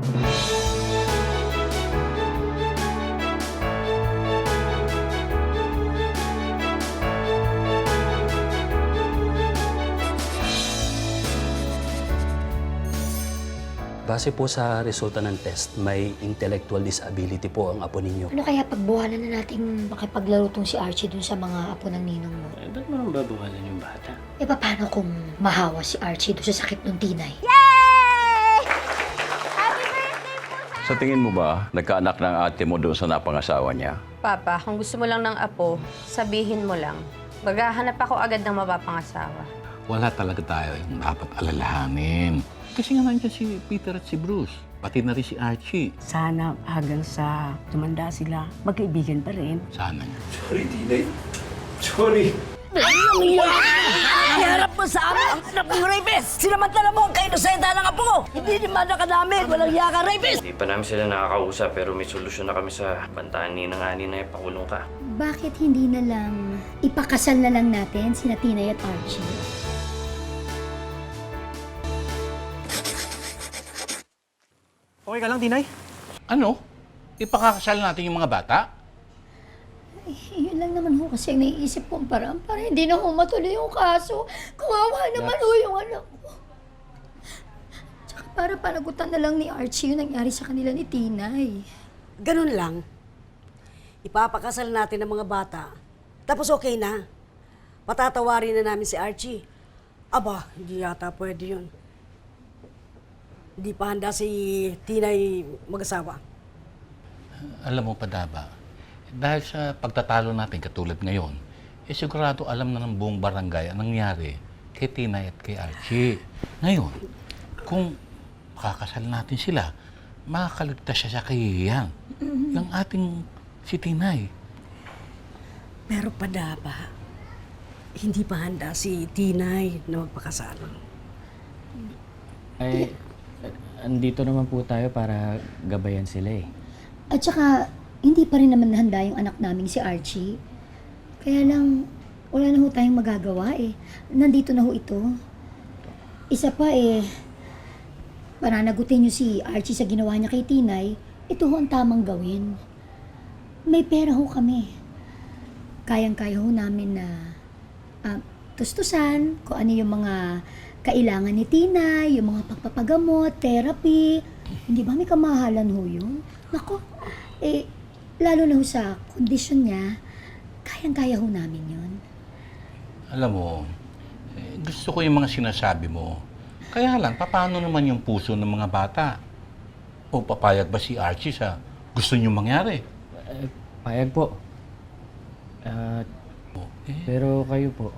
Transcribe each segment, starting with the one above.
Base po sa resulta ng test, may intellectual disability po ang apo ninyo. Ano kaya pagbuhalan na nating makipaglaro tong si Archie dun sa mga apo ng ninong mo? Eh, ba't mo babawalan yung bata? E paano kung mahawa si Archie dun sa sakit ng tinay? Sa tingin mo ba, nagkaanak ng ate mo doon sa napangasawa niya? Papa, kung gusto mo lang ng apo, sabihin mo lang. Maghahanap ako agad ng mapapangasawa. Wala talaga tayo yung dapat alalahanin. Kasi nga nandiyan si Peter at si Bruce. Pati na rin si Archie. Sana hanggang sa tumanda sila, magkaibigan pa rin. Sana. Sorry, Tinay. Sorry. Iharap mo sa amin ang anak ng rapist! Sinamantala mo ang kainosenta ng apo ko! Hindi naman namin, walang yaka rapist! Hindi pa namin sila nakakausap pero may solusyon na kami sa bantaan ni ng ani na ipakulong ka. Bakit hindi na lang ipakasal na lang natin sina Tinay at Archie? Okay ka lang, Tinay? Ano? Ipakakasal natin yung mga bata? Yun lang naman ho kasi ang naiisip kong paraan para hindi na ho matuloy yung kaso. Kawawa naman ho yung anak ko. Tsaka para panagutan na lang ni Archie yung nangyari sa kanila ni Tinay. Ganun lang. Ipapakasal natin ang mga bata. Tapos okay na. Patatawarin na namin si Archie. Aba, hindi yata pwede yun. Hindi pa handa si Tinay mag-asawa. Alam mo, Padaba, dahil sa pagtatalo natin katulad ngayon, sigurado alam na ng buong barangay ang nangyari kay Tinay at kay Archie. Ngayon, kung kakasal natin sila, makakaligtas siya sa kahihiyan. Yung ating si Tinay. Pero Padaba, hindi pa handa si Tinay na magpakasal. Ay, andito naman po tayo para gabayan sila eh. At saka, hindi pa rin naman handa yung anak naming si Archie. Kaya lang, wala na ho tayong magagawa eh. Nandito na ho ito. Isa pa eh, pananagutin niyo si Archie sa ginawa niya kay Tinay, ito ho ang tamang gawin. May pera ho kami. Kayang-kaya ho namin na tustusan kung ano yung mga kailangan ni Tinay, yung mga pagpapagamot, therapy. Hindi ba may kamahalan ho yun? Nako, lalo na ho sa kondisyon niya, kayang-kaya ho namin yun. Alam mo, gusto ko yung mga sinasabi mo. Kaya lang, paano naman yung puso ng mga bata? O papayag ba si Archie sa gusto niyong mangyari? Payag po. Pero kayo po.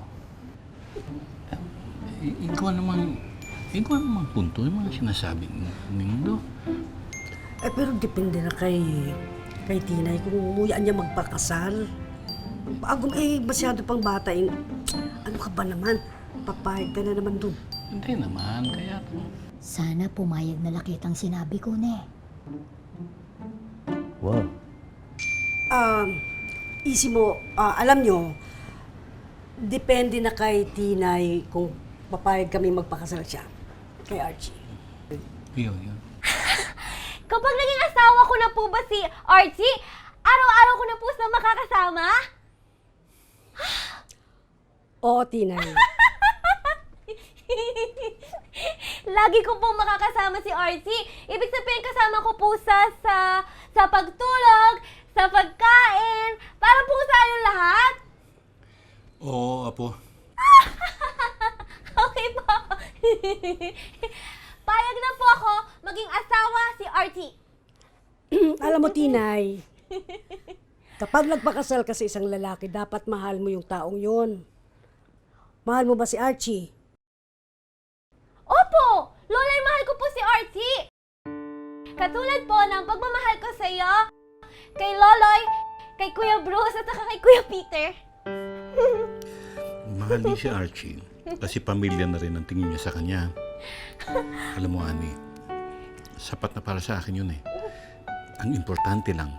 Ikaw naman punto yung mga sinasabi ninyo. Pero depende na kay Tinay kung umuyaan niya magpakasal. Bago masyado pang bata ano ka ba naman? Papayag ka na naman dun. Hindi naman, kaya... Sana pumayag na lakit ang sinabi ko, ne. Wow. Easy mo, alam nyo, depende na kay Tinay kung papayag kami magpakasal siya kay Archie. Yun. Kapag naging asawa ko na po ba si Archie, araw-araw ko na po sa makakasama? Oo, Tinay. Lagi ko po makakasama si Archie. Ibig sabihin kasama ko po sa pagtulog, sa pagkain, para po sa yung lahat. Oo, Apo. Okay po. Payag na po ako maging asawa si Archie. Alam mo, Tinay, kapag nagpakasal ka sa isang lalaki, dapat mahal mo yung taong yun. Mahal mo ba si Archie? Opo! Lola'y mahal ko po si Archie! Katulad po ng pagmamahal ko sa iyo, kay Loloy, kay Kuya Bruce, at saka kay Kuya Peter. Mahal din si Archie kasi pamilya na rin ang tingin niya sa kanya. Alam mo, Ani, sapat na para sa akin yun eh. Ang importante lang,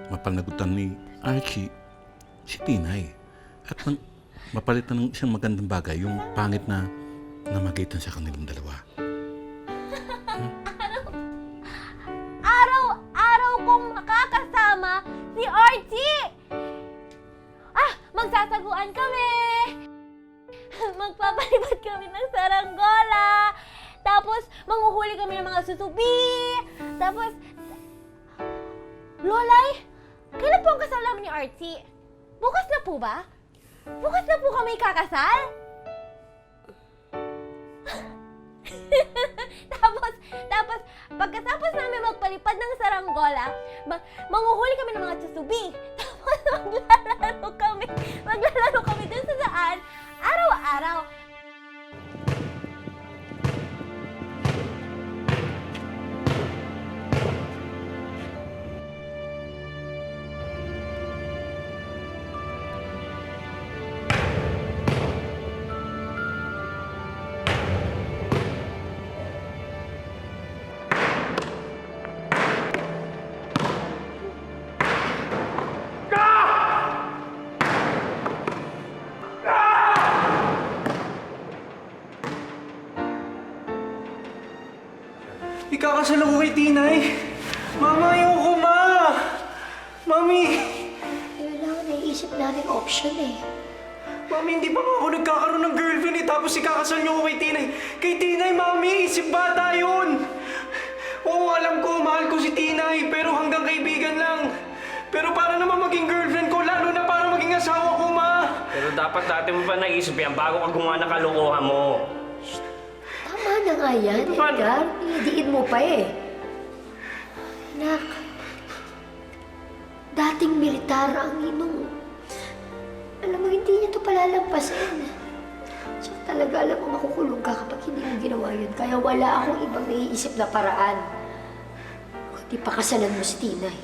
mapanagutan ni Archie si Tinay. At mapalitan ng isang magandang bagay, yung pangit na namagitan sa kanilang dalawa. kami ng saranggola. Tapos, manghuhuli kami ng mga susubi. Tapos, Lolay, kailan po ang kasal namin ni Archie? Bukas na po ba? Bukas na po kami kakasal? tapos, pagkatapos namin magpalipad ng saranggola, manghuhuli kami ng mga susubi. Tapos, maglalaro kami dun sa saan, araw-araw. Ikakasal ako kay Tinay. Mama, ayoko, ma! Mami! Kailangan naiisip natin option eh. Mami, hindi pa nga ako nagkakaroon ng girlfriend eh, tapos ikakasal niyo ako kay Tinay. Kay Tinay, Mami! Isip bata yun! Oo, alam ko, mahal ko si Tinay, pero hanggang kaibigan lang. Pero para naman maging girlfriend ko, lalo na para maging asawa ko, ma! Pero dapat dati mo pa naisip yan bago ka gumawa ng kalokohan mo. Tama na nga yan, Edgar. Inidiin mo pa eh. Anak, dating militar ang inong. Alam mo, hindi niya ito palalampasin. So talaga, alam mo, makukulong ka kapag hindi mo ginawa yun. Kaya wala akong ibang naiisip na paraan. Kundi pakasalan mo si Tinay.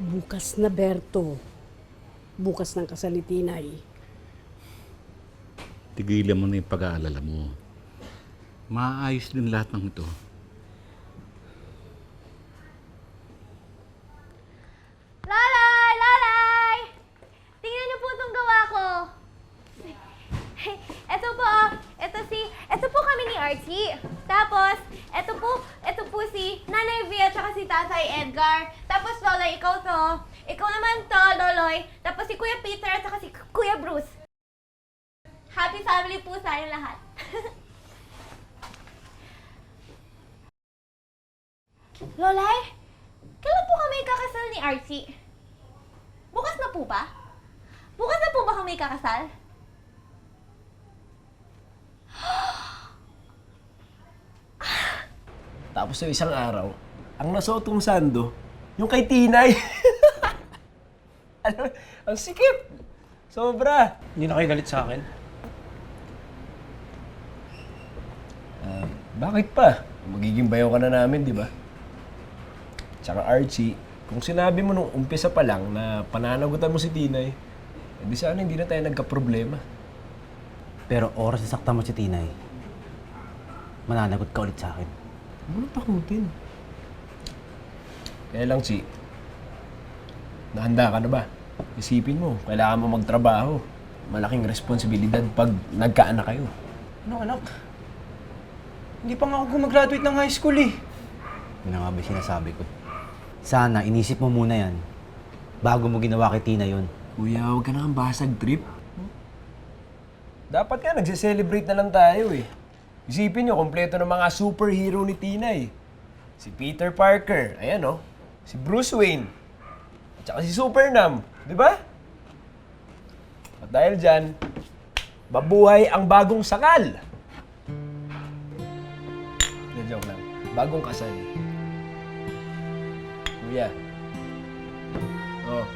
Bukas na, Berto. Bukas ng kasal ni Tinay. Tigilan mo na yung pag-aalala mo. Maayos din lahat ng ito. Lalay! Lalay! Tingnan niyo po itong gawa ko. Ito po kami ni Archie. Tapos, ito po si Nanay Via at si Tatay Edgar. Tapos, Lolay, ikaw to. Ikaw naman to, Loloy. Tapos si Kuya Peter at si Kuya Bruce. Happy family po sa inyo lahat. Lolay, kailan po kami kakasal ni Archie? Bukas na po ba? Bukas na po ba kami kakasal? Tapos yung isang araw, ang nasuotong sando, yung kay Tinay. Alam, ang sikip. Sobra. Hindi na kayo galit sa akin. Bakit pa? Magiging bayaw ka na namin, di ba? Tsaka Archie, kung sinabi mo nung umpisa pa lang na pananagutan mo si Tinay, di sana hindi na tayo nagka-problema. Pero oras na sakta mo si Tinay, mananagot ka ulit sa akin. Ano takutin? Kaya lang, Chi, nahanda ka na ba? Isipin mo, kailangan mo magtrabaho. Malaking responsibilidad pag nagkaanak kayo. Ano, anak? Hindi pa nga ako gumraduate ng high school eh. Yun na nga ba sinasabi ko. Sana inisip mo muna yan bago mo ginawa kay Tina yun. Kuya, huwag ka na kang basag trip. Dapat nga, nagse-celebrate na lang tayo eh. Isipin nyo, kompleto ng mga superhero ni Tinay. Si Peter Parker, ayan oh. Si Bruce Wayne. At saka si Supernam, di ba? At dahil dyan, mabuhay ang bagong sakal. Joke lang. Bagong kasal. Kuya. Oh.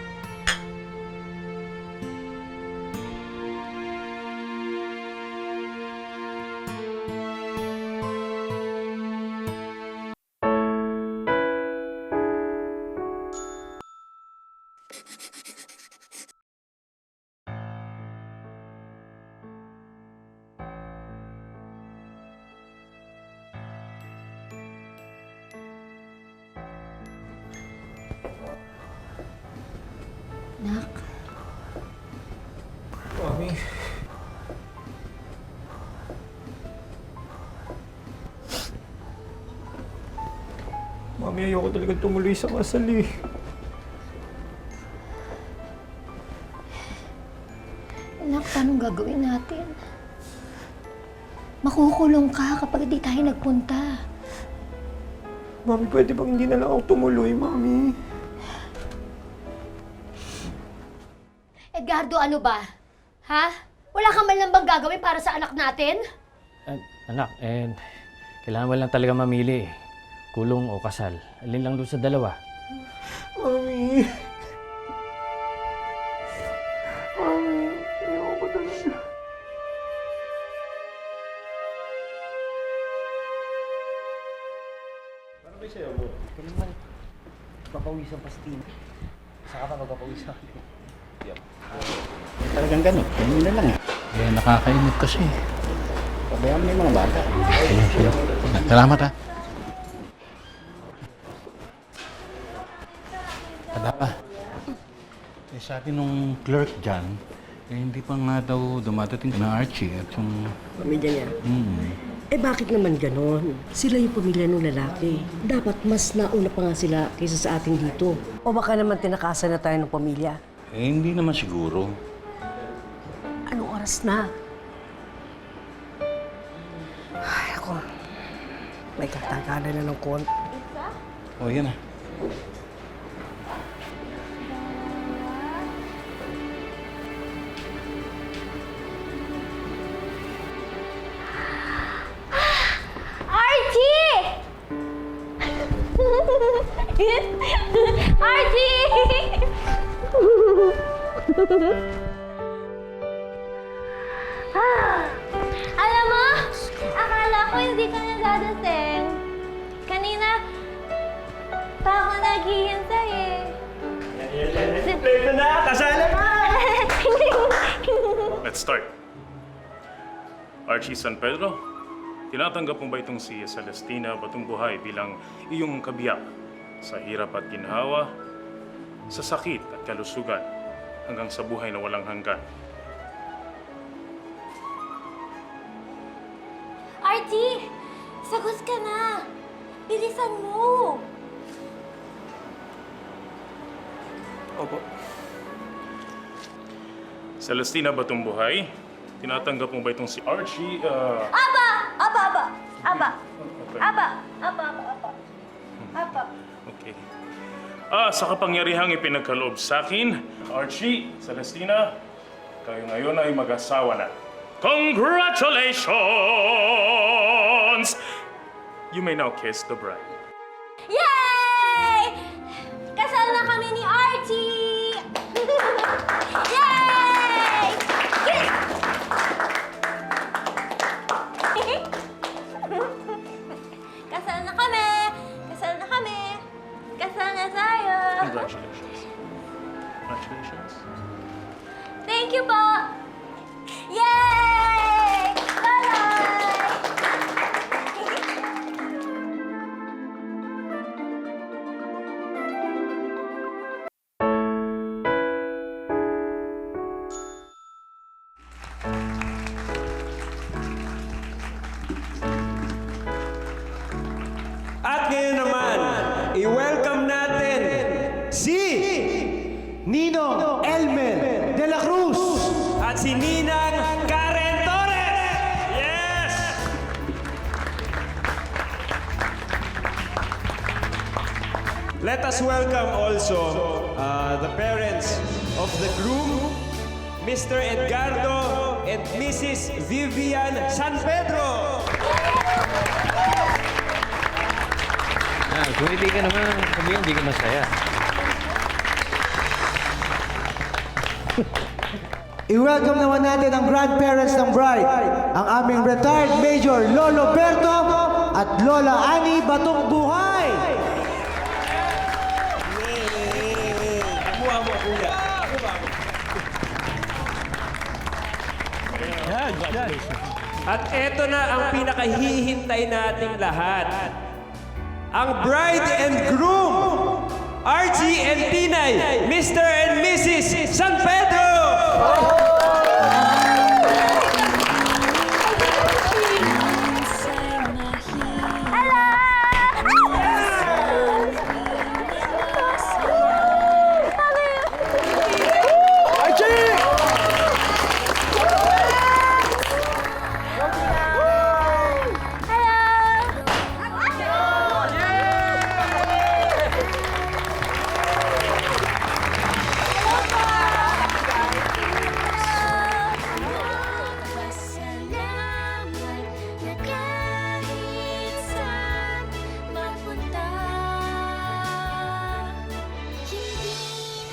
Nak, Mami. Mami, ayoko talaga tumuloy sa kasal eh. anak, paano gagawin natin? Makukulong ka kapag di tayo nagpunta. Mami, pwede bang hindi na lang ako tumuloy, Mami? Edgardo, ano ba? Ha? Wala ka man lang bang gagawin para sa anak natin? Anak, kailangan mo lang talaga mamili eh. Kulong o kasal. Alin lang doon sa dalawa. Mami. Mami, ayoko talaga. Papawisan pa si Tina. Saka pa magpapawisan. Talagang gano'n. Ganun na lang. Nakakainit kasi. Pabayaan mo yung mga bata. Sige. Salamat ha. Kadapa. Sabi nung clerk dyan, hindi pa nga daw dumadating na Archie at yung... Pamilya niya. Bakit naman ganon? Sila yung pamilya ng lalaki. Dapat mas nauna pa nga sila kaysa sa ating dito. O baka naman tinakasan na tayo ng pamilya. hindi naman siguro. Anong oras na? Ay, ako. May katangkada na ng konti. O, yan na. Archie! Archie! Alam mo, akala ko hindi ka na dadating. Kanina, pa ako naghihintay eh. Kompleto na! Kasala na! Let's start. Archie San Pedro, tinatanggap mo ba itong si Celestina Batungbuhay bilang iyong kabiyak sa hirap at ginhawa, sa sakit at kalusugan, hanggang sa buhay na walang hanggan? Archie! Sagot ka na! Bilisan mo! Opo. Celestina Batungbuhay, tinatanggap mo ba itong si Archie, Aba! Aba! Aba! Aba! Okay. Aba! Aba! Aba! Aba! Okay. Sa kapangyarihang ipinagkaloob sa akin, Archie, Celestina, kayo ngayon ay mag-asawa na. Congratulations! You may now kiss the bride. Yay! Kasal na kami ni Archie! Yay! Kiss! Kasal na kami! Kasal na kami! Kasal na tayo! Congratulations. Congratulations. Thank you po! Yay! Bye-bye! At ngayon naman, i-welcome natin si Nino Elmer de la Cruz! at si Ninang Karen Torres! Yes! Let us welcome also the parents of the groom, Mr. Edgardo and Mrs. Vivian San Pedro. Kung hindi ka naman, kami hindi ka masaya. I-welcome naman natin ang grandparents ng bride, ang aming retired Major Lolo Berto at Lola Annie Batungbuhay! Kumuha mo, kuya. At eto na ang pinakahihintay nating lahat. Ang bride and groom, Archie and Tinay, Mr. and Mrs.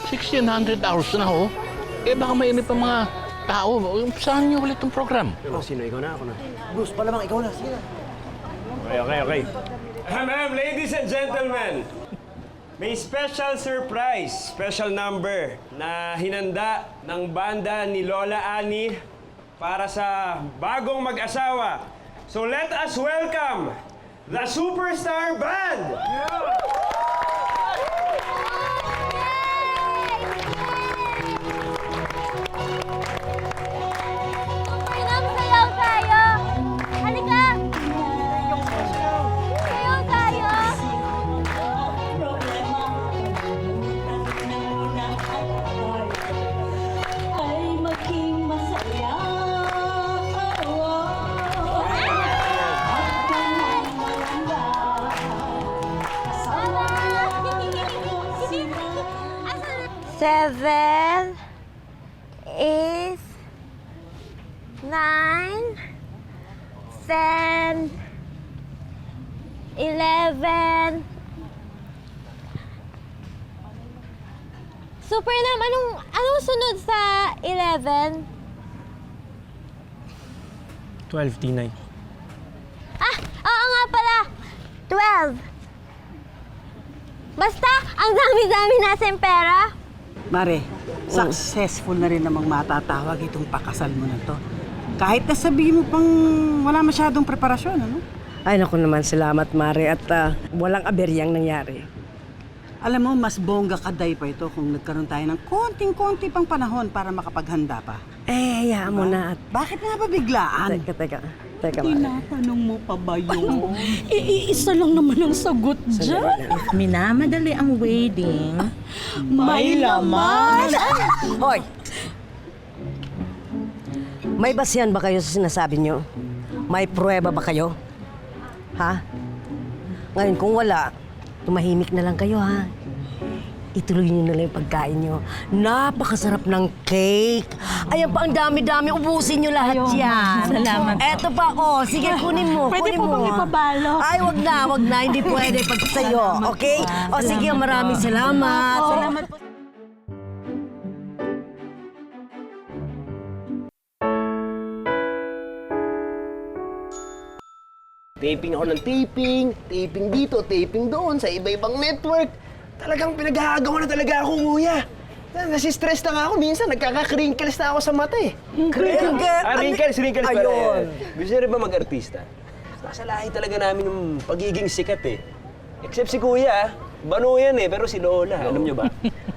1600 hours na ho. Eh baka mainip ang mga tao. Saan niyo ulit ang program? Sino? Ikaw na, ako na. Bruce, palamang ikaw na. Sige na. Okay. Ma'am, ladies and gentlemen, may special surprise, special number na hinanda ng banda ni Lola Annie para sa bagong mag-asawa. So let us welcome the Superstar Band! Pinang sayaw tayo! Halika! Sayaw tayo! Ay maging masaya. Seven, 8, 9, 10, 11. Super Nam, anong sunod sa 11? 12, Tinay. Ah, oo nga pala. 12. Basta, ang dami-dami natin pera. Mare, successful na rin namang matatawag itong pakasal mo na to. Kahit na sabihin mo pang wala masyadong preparasyon, ano? Ay, naku naman, salamat, Mare, at walang aberyang nangyari. Alam mo, mas bongga kaday pa ito kung nagkaroon tayo ng konting-konti pang panahon para makapaghanda pa. Eh, hayaan mo na. At bakit nga ba biglaan? Teka, Mare. Tinatanong mo pa ba yun? Iisa lang naman ang sagot dyan. If minamadali ang wedding, May laman! Hoy! May basihan ba kayo sa sinasabi nyo? May pruweba ba kayo? Ha? Ngayon, kung wala, tumahimik na lang kayo, ha? Ituloy nyo na lang yung pagkain nyo. Napakasarap ng cake. Ayan pa, ang dami-dami. Ubusin nyo lahat yan. Salamat. Eto pa, oh. Sige, kunin mo. Pwede kunin po mo. bang ipabalo? Ay, wag na. Hindi pwede pag sa'yo. Okay? O sige, maraming salamat. Salamat po. Taping ako ng taping dito, taping doon, sa iba-ibang network. Talagang pinaghahagawa na talaga ako, nguya. Nasi-stress na nga ako. Minsan, nagkaka-crinkles na ako sa mata eh. Wrinkles pala. Ayun. Gusto rin ba mag-artista? Nasa lahi talaga namin yung pagiging sikat eh. Except si Kuya, bano yan eh, pero si Lola, alam nyo ba?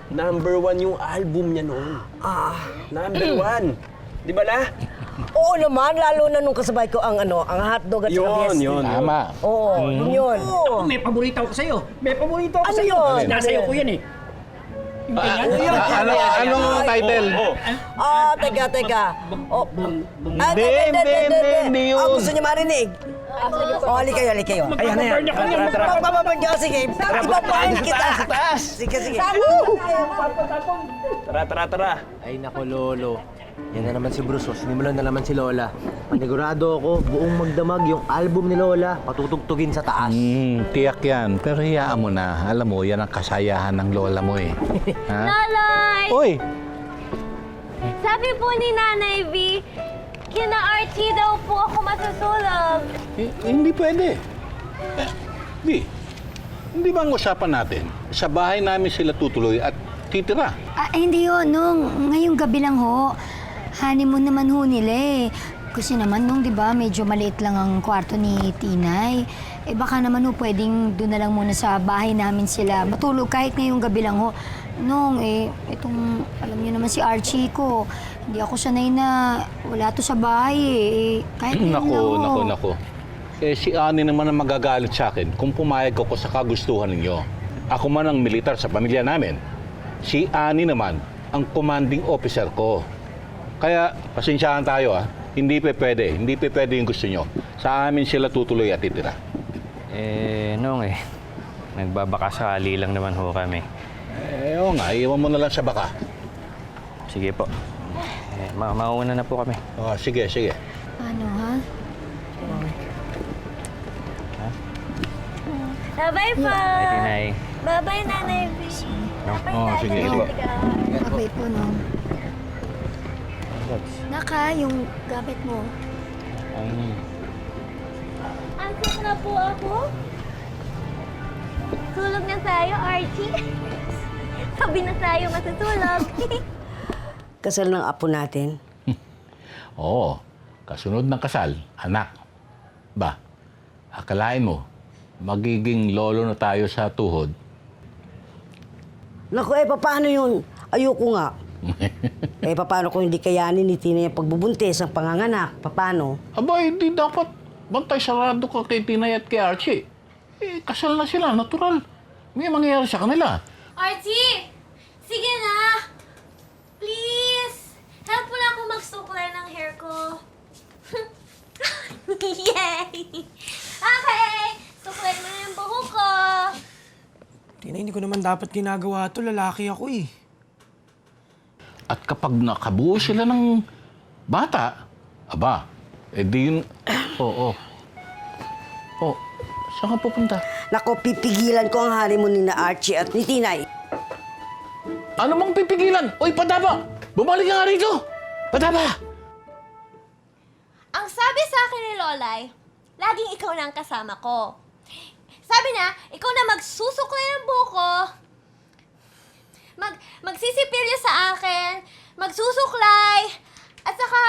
#1 yung album niya noon. #1. Di ba la? Oo naman, lalo na nung kasabay ko ang hotdog at saka fiesta. Yun. Tama. Oo, yun. May paborito ako sa'yo. May paborito ako Ano sa'yo. yun? Nasayaw ko yan eh. Anong title? Teka. Hindi yun. Gusto niyo marinig? Hali kayo. Ayan na yan. Tara. Magpapabadya, sige. Ipapahin kita. Sige. Tara. Ay nako, Lolo. Yan na naman si Bruce. Sinimulan na naman si Lola. Panigurado ako, buong magdamag yung album ni Lola, patutugtugin sa taas. Tiyak yan. Pero hiyaan mo na. Alam mo, yan ang kasayahan ng lola mo eh. Ha? Loloy! Uy! Sabi po ni Nanay V, kina Archie daw po ako masusulog. Hindi pwede. Hindi ba ang usapan natin? Sa bahay namin sila tutuloy at titira. Hindi yun, nung ngayong gabi lang ho. Honeymoon naman ho nila eh. Kasi naman nung, di ba, medyo maliit lang ang kwarto ni Tinay. Baka naman ho, pwedeng doon na lang muna sa bahay namin sila. Matulog kahit ngayong gabi lang ho. Nung, itong, alam niyo naman si Archie ko, hindi ako sanay na wala to sa bahay eh. Kahit ngayon lang ho. Nako. Si Ani naman ang magagalit sa akin kung pumayag ako sa kagustuhan ninyo. Ako man ang militar sa pamilya namin. Si Ani naman ang commanding officer ko. Kaya, pasensyahan tayo Hindi pa pwede yung gusto nyo. Sa amin sila tutuloy at titira. Nagbabaka sakali lang naman ho kami. Oo nga, iwan mo na lang sa baka. Sige po. Mauna na po kami. Sige. Ano ha? Bye-bye po! Bye, Tinay. Bye-bye, Nanay V. No? Oo, sige. Babay po, no? Naka, yung gamit mo. Antok na po ako. Tulog na tayo, Archie. Sabi na tayo matutulog. Kasal ng apo natin. Oo, kasunod ng kasal, anak. Ba, akalain mo, magiging lolo na tayo sa tuhod. Naku, paano yun? Ayoko nga. Paano kung hindi kayanin ni Tina yung pagbubuntis ang panganganak? Paano? Aba, hindi dapat bantay sarado ka kay Tinay at kay Archie. Kasal na sila, natural. May mangyayari sa kanila. Archie! Sige na! Please! Help mo na ako magsuklay ng hair ko. Yay! Okay! Suklay mo na yung buhok ko. Tina, hindi ko naman dapat ginagawa to. Lalaki ako eh. At kapag nakabuo sila ng bata, aba, di yun... Oo. Oh, saan ka pupunta? Naku, pipigilan ko ang honeymoon ni na Archie at ni Tinay. Ano mong pipigilan? Oy, Padaba! Bumalik ka nga rito! Padaba! Ang sabi sa akin ni Lolay, laging ikaw na ang kasama ko. Sabi na, ikaw na magsusuklay ng buhok ko, magsisipilyo sa akin, magsusuklay, at saka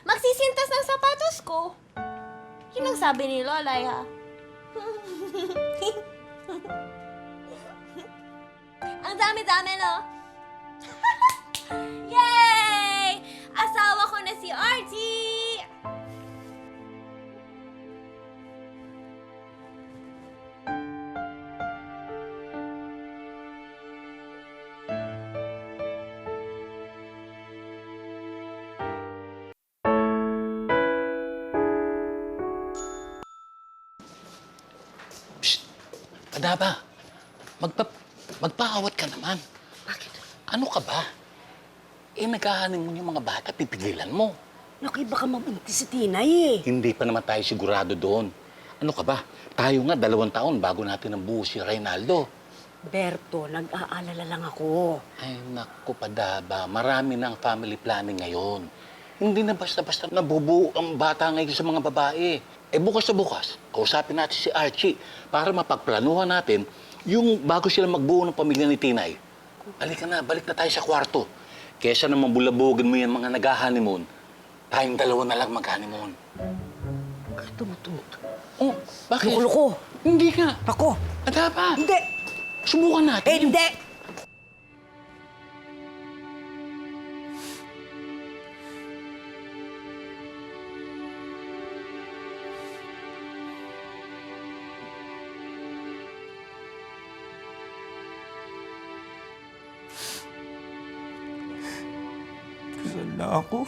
magsisintas ng sapatos ko. Yun ang sabi ni Lolay, ha? Ang dami-dami, no? Yay! Asawa ko na si Archie! Padaba, magpaawat ka naman. Bakit? Ano ka ba? Naghahanin mo yung mga bata, pipigilan mo. Naku, baka mabuntis si Tinay eh. Hindi pa naman tayo sigurado doon. Ano ka ba? Tayo nga 2 taon bago natin nabuo si Reynaldo. Berto, nag-aalala lang ako. Ay, naku, Padaba, marami ng family planning ngayon. Hindi na basta-basta nabubuo ang bata ngayon sa mga babae. Bukas na bukas, kausapin natin si Archie para mapagplanuhan natin yung bago sila magbuo ng pamilya ni Tinay. Halika na, balik na tayo sa kwarto. Kesa naman bulabugin mo yan mga nag-honeymoon, tayong 2 na lang mag-honeymoon. Tumutumot. Oh, bakit? Loko-loko. Hindi ka. Ako. Padaba. Hindi. Subukan natin. Hindi. Kasal na ako.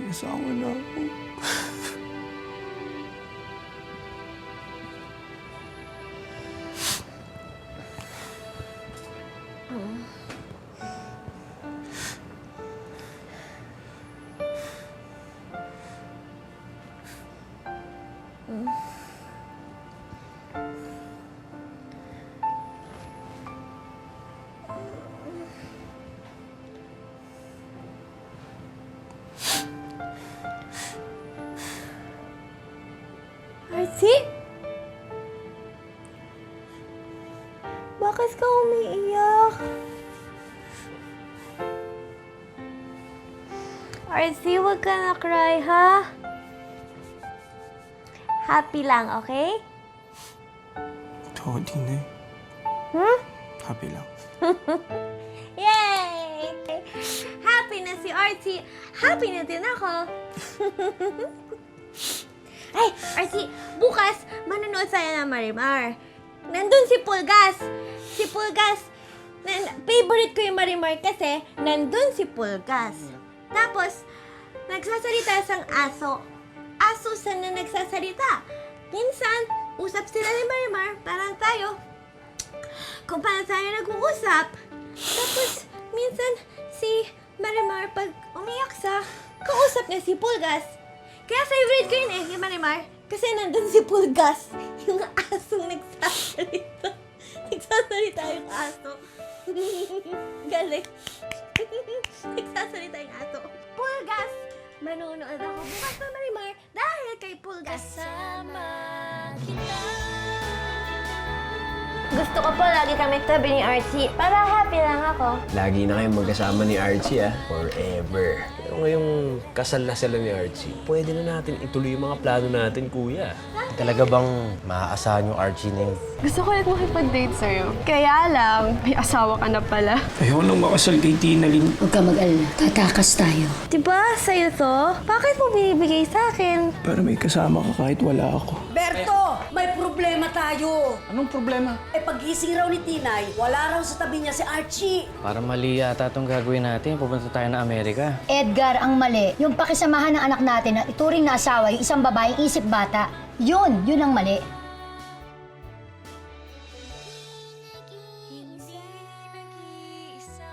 Asawa na ako. Archie? Bakit ka umiiyak? Archie, huwag ka na cry, ha? Happy lang, okay? Oo, Tinay. Hmm? Happy lang. Yay! Happy na si Archie. Happy na din ako. Ay, Archie, bukas manonood tayo ng Marimar. Nandun si Pulgas. Si Pulgas, favorite ko yung Marimar kasi nandun si Pulgas. Tapos, nagsasalita sang aso. Aso sana nagsasalita. Minsan, usap sila ni Marimar, parang tayo. Kung paano tayo nag-uusap. Tapos, minsan, si Marimar pag umiyak sa, kausap niya si Pulgas. Kaya favorite ko yun eh, yung Marimar. Kasi nandun si Pulgas, yung asong nagsasalita. Nagsasalita yung aso. Galing. Nagsasalita yung aso. Pulgas! Manonood ako bukas na Marimar dahil kay Pulgas. Kasama kita. Gusto ko po lagi kami tabi ni Archie para happy lang ako. Lagi na kayong magkasama ni Archie, Forever. Pero ngayong kasal na sila ni Archie, pwede na natin ituloy yung mga plano natin, kuya. Talaga bang maaasahan yung Archie na yun? Gusto ko ulit makipag-date sa'yo. Kaya lang, may asawa ka na pala. Ayaw nang makasal kay Tina Lynn. Huwag ka mag-alala. Tatakas tayo. Diba, sa'yo to? Bakit mo binibigay sa akin? Para may kasama ka kahit wala ako. Berto, may problema tayo. Anong problema? Pagising raw ni Tinay, wala raw sa tabi niya si Archie. Para mali yata itong gagawin natin. Pupunta tayo na Amerika. Edgar, ang mali. Yung pakisamahan ng anak natin na ituring na asawa, yung isang babaeng isip bata. Yun ang mali.